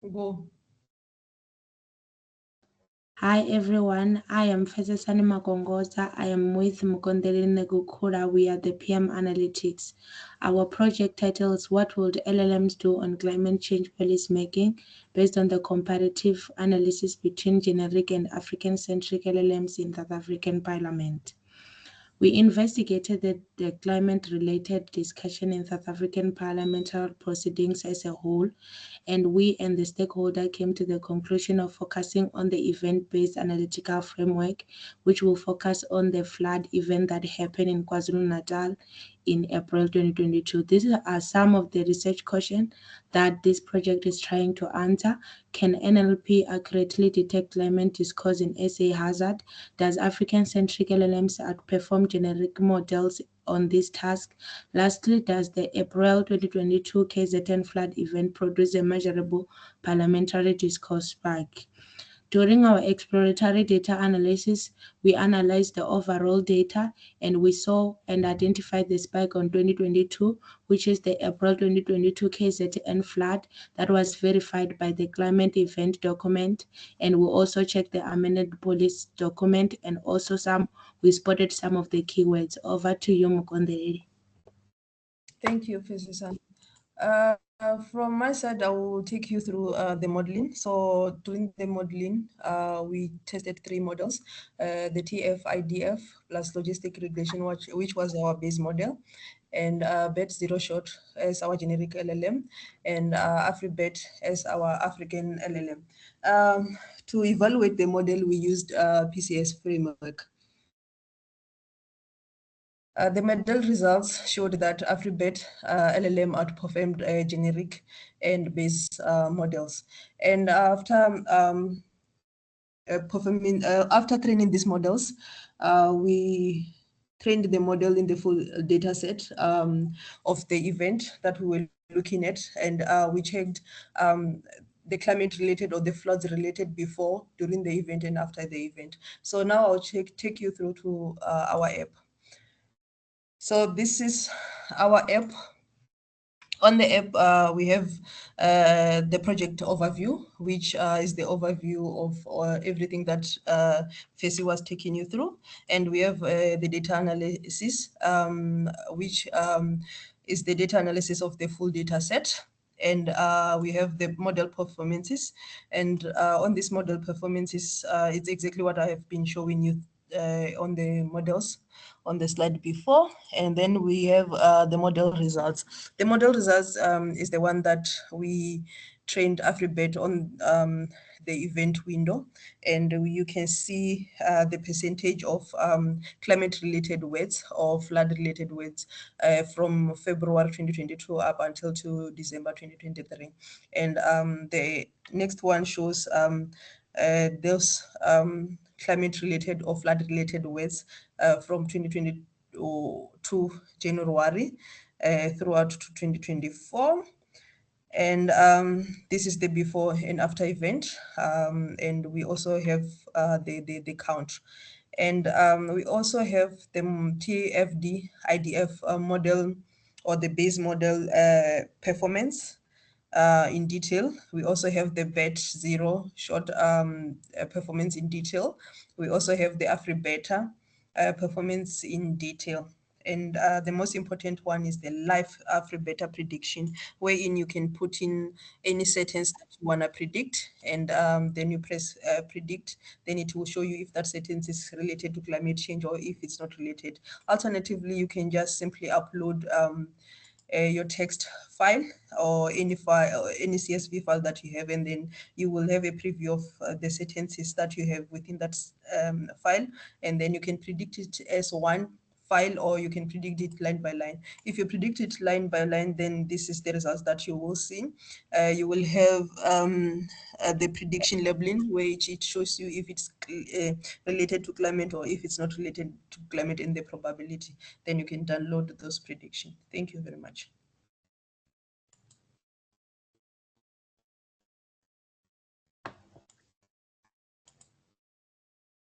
Go. Hi everyone, I am Pfesesani Makongoza. I am with Mukondeleli Negukhula. We are the PM Analytics. Our project title is What Would LLMs Do on Climate Change Policy Making, based on the comparative analysis between generic and African-centric LLMs in South African Parliament. We investigated the climate-related discussion in South African parliamentary proceedings as a whole, and we and the stakeholder came to the conclusion of focusing on the event-based analytical framework, which will focus on the flood event that happened in KwaZulu-Natal in April 2022. These are some of the research questions that this project is trying to answer. Can NLP accurately detect climate discourse in SA hazard? Does African-centric LLMs outperform generic models on this task? Lastly, does the April 2022 KZN flood event produce a measurable parliamentary discourse spike? During our exploratory data analysis, we analyzed the overall data and we saw and identified the spike on 2022, which is the April 2022 KZN flood that was verified by the climate event document. And we also checked the amended police document, and also we spotted some of the keywords. Over to you, Mukondeleli. Thank you, Pfesesani. From my side, I will take you through the modeling. So during the modeling, we tested 3 models, the TF-IDF plus logistic regression, which was our base model, and BERT zero shot as our generic LLM, and AfriBERTa as our African LLM. To evaluate the model, we used PCS framework. The model results showed that AfriBERTa LLM outperformed generic and base models. And after after training these models, we trained the model in the full data set of the event that we were looking at, and we checked the climate related or the floods related before, during the event, and after the event. So now I'll take you through to our app. So this is our app. On the app, we have the project overview, which is the overview of everything that Fesi was taking you through. And we have the data analysis, which is the data analysis of the full data set. And we have the model performances. And on this model performances, it's exactly what I have been showing you on the models on the slide before. And then we have the model results. The model results is the one that we trained AfriBERTa on the event window, and you can see the percentage of climate-related words or flood-related words from February 2022 up until to December 2023. And the next one shows those climate-related or flood-related words from 2022 to January throughout to 2024. And this is the before and after event. And we also have the count. And we also have the TF-IDF model, or the base model performance in detail. We also have the BERT zero short performance in detail. We also have the AfriBERTa performance in detail. And the most important one is the live AfriBERTa prediction, wherein you can put in any sentence that you want to predict, and then you press predict, then it will show you if that sentence is related to climate change or if it's not related. Alternatively, you can just simply upload your text file or any file or any CSV file that you have, and then you will have a preview of the sentences that you have within that file, and then you can predict it as one file, or you can predict it line by line. If you predict it line by line, then this is the results that you will see. You will have the prediction labeling, which it shows you if it's related to climate or if it's not related to climate, and the probability. Then you can download those predictions. Thank you very much.